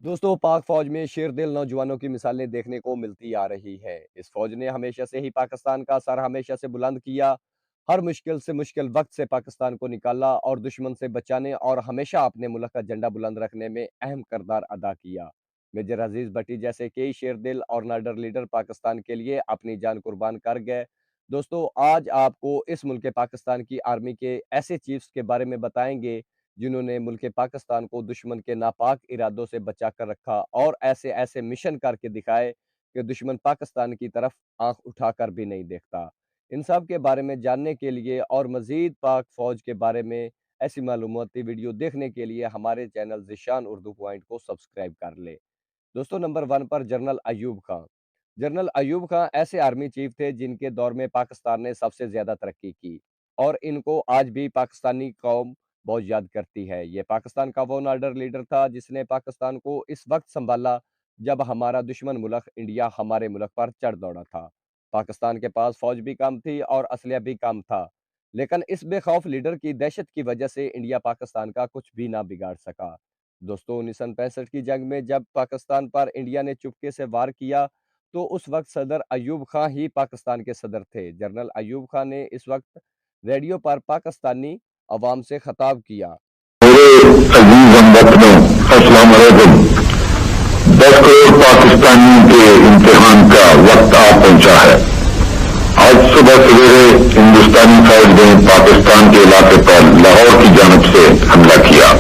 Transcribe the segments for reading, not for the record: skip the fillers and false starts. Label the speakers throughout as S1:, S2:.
S1: दोस्तों, पाक फौज में शेर दिल नौजवानों की मिसालें देखने को मिलती आ रही है। इस फौज ने हमेशा से ही पाकिस्तान का सर हमेशा से बुलंद किया, हर मुश्किल से मुश्किल वक्त से पाकिस्तान को निकाला और दुश्मन से बचाने और हमेशा अपने मुल्क का झंडा बुलंद रखने में अहम किरदार अदा किया। मेजर अजीज भट्टी जैसे कई शेर दिल और नाडर लीडर पाकिस्तान के लिए अपनी जान कुर्बान कर गए। दोस्तों, आज आपको इस मुल्क पाकिस्तान की आर्मी के ऐसे चीफ्स के बारे में बताएंगे जिन्होंने मुल्क पाकिस्तान को दुश्मन के नापाक इरादों से बचा कर रखा और ऐसे ऐसे मिशन करके दिखाए कि दुश्मन पाकिस्तान की तरफ आंख उठाकर भी नहीं देखता। इन सब के बारे में जानने के लिए और मजीद पाक फौज के बारे में ऐसी मालूमाती वीडियो देखने के लिए हमारे चैनल ज़िशान उर्दू पॉइंट को सब्सक्राइब कर ले। दोस्तों, नंबर 1 पर जनरल अयूब खां। जनरल अयूब खां ऐसे आर्मी चीफ थे जिनके दौर में पाकिस्तान ने सबसे ज़्यादा तरक्की की और इनको आज भी पाकिस्तानी कौम बहुत याद करती है। ये पाकिस्तान का वो नाडर लीडर था जिसने पाकिस्तान को इस वक्त संभाला जब हमारा दुश्मन मुल्क इंडिया हमारे मुल्क पर चढ़ दौड़ा था। पाकिस्तान के पास फौज भी कम थी और असलिया भी कम था, लेकिन इस बेखौफ लीडर की दहशत की वजह से इंडिया पाकिस्तान का कुछ भी ना बिगाड़ सका। दोस्तों, 1965 की जंग में जब पाकिस्तान पर इंडिया ने चुपके से वार किया तो उस वक्त सदर अयूब खां ही पाकिस्तान के सदर थे। जनरल अयूब खां ने इस वक्त रेडियो पर पाकिस्तानी अवाम से खिताब किया।
S2: मेरे अजीज हमवतनों, अस्सलाम वालेकुम। 10 करोड़ पाकिस्तानियों के इम्तिहान का वक्त आ पहुंचा है। आज सुबह सवेरे हिंदुस्तानी फौज ने पाकिस्तान के इलाके पर लाहौर की जानब से हमला किया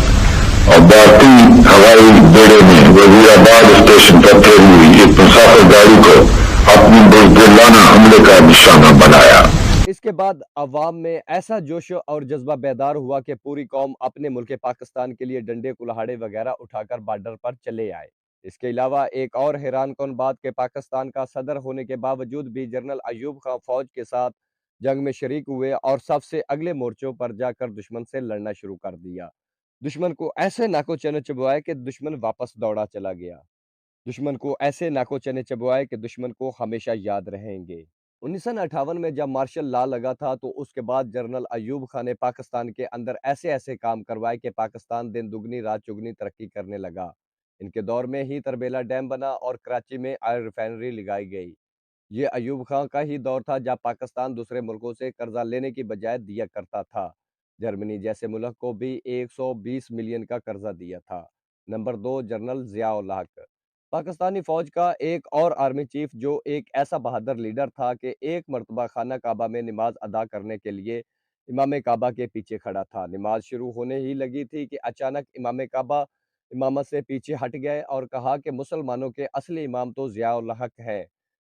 S2: और भारतीय हवाई बेड़े में वजीराबाद स्टेशन पर ठहरी हुई एक मुसाफिर गाड़ी को अपनी बुज़दिलाना हमले का निशाना बनाया।
S1: इसके बाद अवाम में ऐसा जोश और जज्बा बेदार हुआ कि पूरी कौम अपने मुल्क पाकिस्तान के लिए डंडे कुल्हाड़े वगैरह उठाकर बॉर्डर पर चले आए। इसके अलावा एक और हैरान कौन बात कि पाकिस्तान का सदर होने के बावजूद भी जनरल अयूब खां फौज के साथ जंग में शरीक हुए और सबसे अगले मोर्चों पर जाकर दुश्मन से लड़ना शुरू कर दिया। दुश्मन को ऐसे नाको चने चबवाए कि दुश्मन वापस दौड़ा चला गया। दुश्मन को ऐसे नाको चने चबवाए कि दुश्मन को हमेशा याद रहेंगे। 1958 में जब मार्शल लॉ लगा था तो उसके बाद जनरल अयूब खान ने पाकिस्तान के अंदर ऐसे ऐसे काम करवाए कि पाकिस्तान दिन दुगनी रात चुगनी तरक्की करने लगा। इनके दौर में ही तरबेला डैम बना और कराची में ऑयल रिफाइनरी लगाई गई। ये अयूब खां का ही दौर था जब पाकिस्तान दूसरे मुल्कों से कर्जा लेने की बजाय दिया करता था। जर्मनी जैसे मुल्क को भी 120 मिलियन का कर्जा दिया था। नंबर 2, जनरल ज़िया-उल हक। पाकिस्तानी फौज का एक और आर्मी चीफ जो एक ऐसा बहादुर लीडर था कि एक मर्तबा खाना काबा में नमाज अदा करने के लिए इमाम काबा के पीछे खड़ा था। नमाज शुरू होने ही लगी थी कि अचानक इमाम काबा इमामत से पीछे हट गए और कहा कि मुसलमानों के असली इमाम तो ज़िया-उल हक है,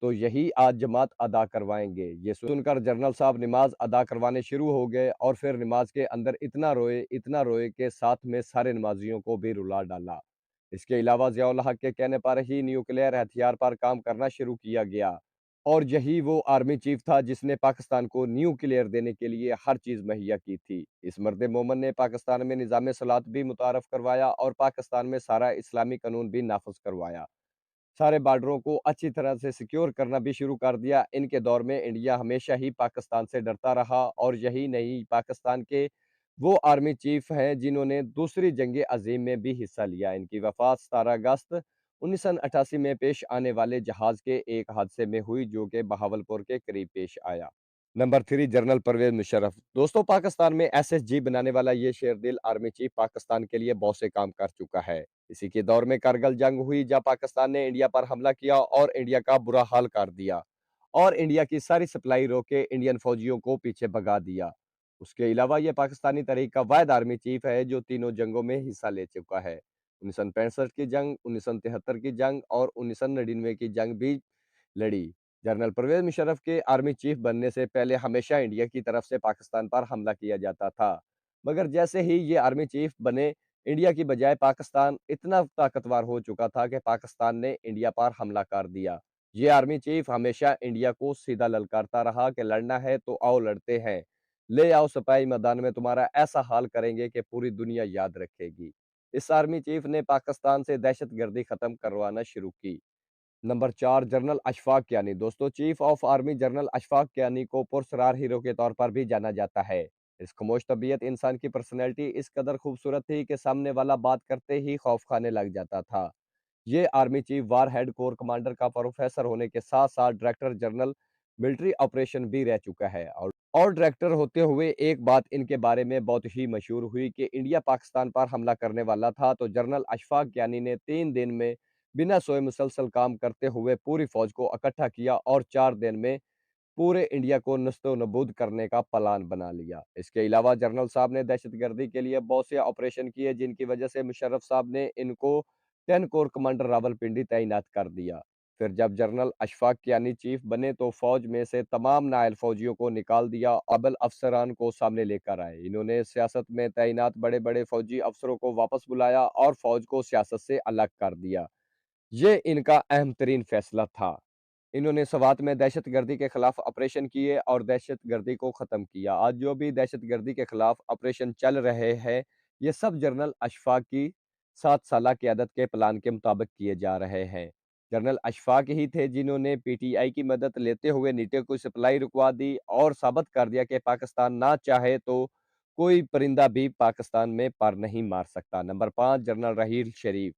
S1: तो यही आज जमात अदा करवाएंगे। ये सुनकर जनरल साहब नमाज अदा करवाने शुरू हो गए और फिर नमाज के अंदर इतना रोए कि साथ में सारे नमाजियों को भी रुला डाला। इसके अलावा ज़िया-उल हक के कहने पर ही न्यूक्लियर हथियार पर काम करना शुरू किया गया और यही वो आर्मी चीफ था जिसने पाकिस्तान को न्यूक्लियर देने के लिए हर चीज़ मुहैया की थी। इस मर्द मोमन ने पाकिस्तान में निज़ाम सलात भी मुतारफ़ करवाया और पाकिस्तान में सारा इस्लामी कानून भी नाफिज करवाया। सारे बॉर्डरों को अच्छी तरह से सिक्योर करना भी शुरू कर दिया। इनके दौर में इंडिया हमेशा ही पाकिस्तान से डरता रहा और यही नहीं, पाकिस्तान के वो आर्मी चीफ हैं जिन्होंने दूसरी जंग अजीम में भी हिस्सा लिया। इनकी वफात 17 अगस्त 1988 में पेश आने वाले जहाज के एक हादसे में हुई जो कि बहावलपुर के करीब पेश आया। Number 3, general Pervez Musharraf. दोस्तों, पाकिस्तान में एसएसजी बनाने वाला ये शेरदिल आर्मी चीफ पाकिस्तान के लिए बहुत से काम कर चुका है। इसी के दौर में कारगिल जंग हुई जब पाकिस्तान ने इंडिया पर हमला किया और इंडिया का बुरा हाल कर दिया और इंडिया की सारी सप्लाई रोके इंडियन फौजियों को पीछे भगा दिया। उसके अलावा ये पाकिस्तानी तरीक का वाहिद आर्मी चीफ है जो तीनों जंगों में हिस्सा ले चुका है। 1965 की जंग, 1973 की जंग और 1999 की जंग भी लड़ी। जनरल परवेज मुशर्रफ के आर्मी चीफ बनने से पहले हमेशा इंडिया की तरफ से पाकिस्तान पर हमला किया जाता था, मगर जैसे ही ये आर्मी चीफ बने, इंडिया की बजाय पाकिस्तान इतना ताकतवर हो चुका था कि पाकिस्तान ने इंडिया पर हमला कर दिया। ये आर्मी चीफ हमेशा इंडिया को सीधा ललकारता रहा कि लड़ना है तो आओ लड़ते हैं, ले आओ सिपाही मैदान में, तुम्हारा ऐसा हाल करेंगे कि पूरी दुनिया याद रखेगी। इस आर्मी चीफ ने पाकिस्तान से दहशत गर्दी खत्म करवाना शुरू की। Number 4, general Ashfaq Kayani. दोस्तों, chief of army general Ashfaq Kayani को पुरस्कार हीरो के तौर पर भी जाना जाता है। इस खामोश तबीयत इंसान की पर्सनैलिटी इस कदर खूबसूरत थी कि सामने वाला बात करते ही खौफ खाने लग जाता था। ये आर्मी चीफ वार हेड कोर कमांडर का प्रोफेसर होने के साथ-साथ डायरेक्टर जनरल मिलिट्री ऑपरेशन भी रह चुका है और डायरेक्टर होते हुए एक बात इनके बारे में बहुत ही मशहूर हुई कि इंडिया पाकिस्तान पर हमला करने वाला था तो जनरल अशफाक यानी ने 3 दिन में बिना सोए मुसलसल काम करते हुए पूरी फौज को इकट्ठा किया और 4 दिन में पूरे इंडिया को नस्तोनबूद करने का प्लान बना लिया। इसके अलावा जनरल साहब ने दहशतगर्दी के लिए बहुत से ऑपरेशन किए जिनकी वजह से मुशर्रफ साहब ने इनको 10 कोर कमांडर रावलपिंडी तैनात कर दिया। फिर जब जनरल अशफाक कियानी चीफ बने तो फौज में से तमाम नायल फौजियों को निकाल दिया, अबल अफसरान को सामने लेकर आए। इन्होंने सियासत में तैनात बड़े-बड़े फौजी अफसरों को वापस बुलाया और फौज को सियासत से अलग कर दिया। ये इनका अहम तरीन फैसला था। इन्होंने स्वात में दहशतगर्दी के खिलाफ ऑपरेशन किए और दहशतगर्दी को ख़त्म किया। आज जो भी दहशतगर्दी के खिलाफ ऑपरेशन चल रहे हैं, ये सब जनरल अशफाक की 7 साला क़यादत के प्लान के मुताबिक किए जा रहे हैं। जनरल अशफाक ही थे जिन्होंने पीटीआई की मदद लेते हुए नीटो की सप्लाई रुकवा दी और साबित कर दिया कि पाकिस्तान ना चाहे तो कोई परिंदा भी पाकिस्तान में पर नहीं मार सकता। नंबर 5 जनरल रहील शरीफ।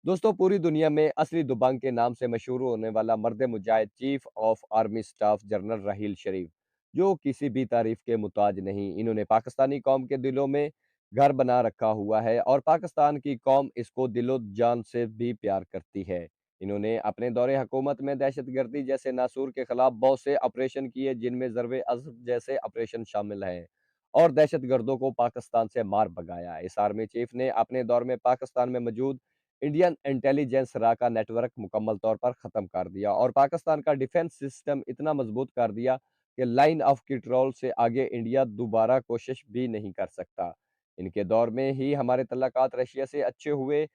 S1: दोस्तों पूरी दुनिया में असली दुबंग के नाम से मशहूर होने वाला मर्द मुजाहिद chief of army staff general Raheel Sharif जो किसी भी तारीफ के मुताज नहीं। इन्होंने पाकिस्तानी कौम के दिलों में घर बना रखा हुआ है और पाकिस्तान की कौम इसको दिलो जान से भी प्यार करती है। इन्होंने अपने दौरे हुकूमत में दहशतगर्दी जैसे नासूर के खिलाफ बहुत से ऑपरेशन किए जिनमें ज़रबे अज़ब जैसे ऑपरेशन शामिल हैं और दहशतगर्दों को पाकिस्तान से मार भगाया। इस आर्मी चीफ ने अपने दौर में पाकिस्तान में मौजूद इंडियन इंटेलिजेंस रा का नेटवर्क मुकम्मल तौर पर ख़त्म कर दिया और पाकिस्तान का डिफेंस सिस्टम इतना मजबूत कर दिया कि लाइन ऑफ कंट्रोल से आगे इंडिया दोबारा कोशिश भी नहीं कर सकता। इनके दौर में ही हमारे तल्लुकात रशिया से अच्छे हुए।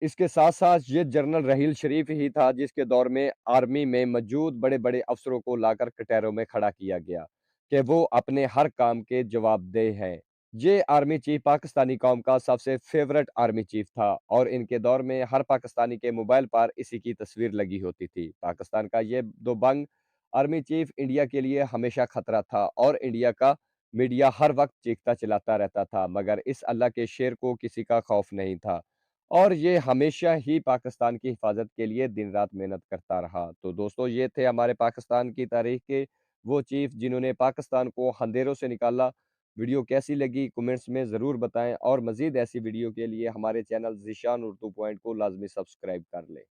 S1: इसके साथ-साथ ये जनरल रहील शरीफ ही था जिसके दौर में आर्मी में मौजूद बड़े-बड़े अफ़सरों को लाकर कटहरों में खड़ा किया गया कि वो अपने हर काम के जवाबदेह हैं। ये आर्मी चीफ पाकिस्तानी कौम का सबसे फ़ेवरेट आर्मी चीफ था और इनके दौर में हर पाकिस्तानी के मोबाइल पर इसी की तस्वीर लगी होती थी। पाकिस्तान का ये दबंग आर्मी चीफ इंडिया के लिए हमेशा खतरा था और इंडिया का मीडिया हर वक़्त चीखता चिल्लाता रहता था, मगर इस अल्लाह के शेर को किसी का खौफ नहीं था। और ये हमेशा ही पाकिस्तान की हिफाज़त के लिए दिन-रात मेहनत करता रहा। तो दोस्तों ये थे हमारे पाकिस्तान की तारीख़ के वो चीफ़ जिन्होंने पाकिस्तान को अंधेरों से निकाला। वीडियो कैसी लगी कमेंट्स में ज़रूर बताएँ और मज़ीद ऐसी वीडियो के लिए हमारे चैनल ज़ीशान उर्दू पॉइंट को लाज़मी सब्सक्राइब कर लें।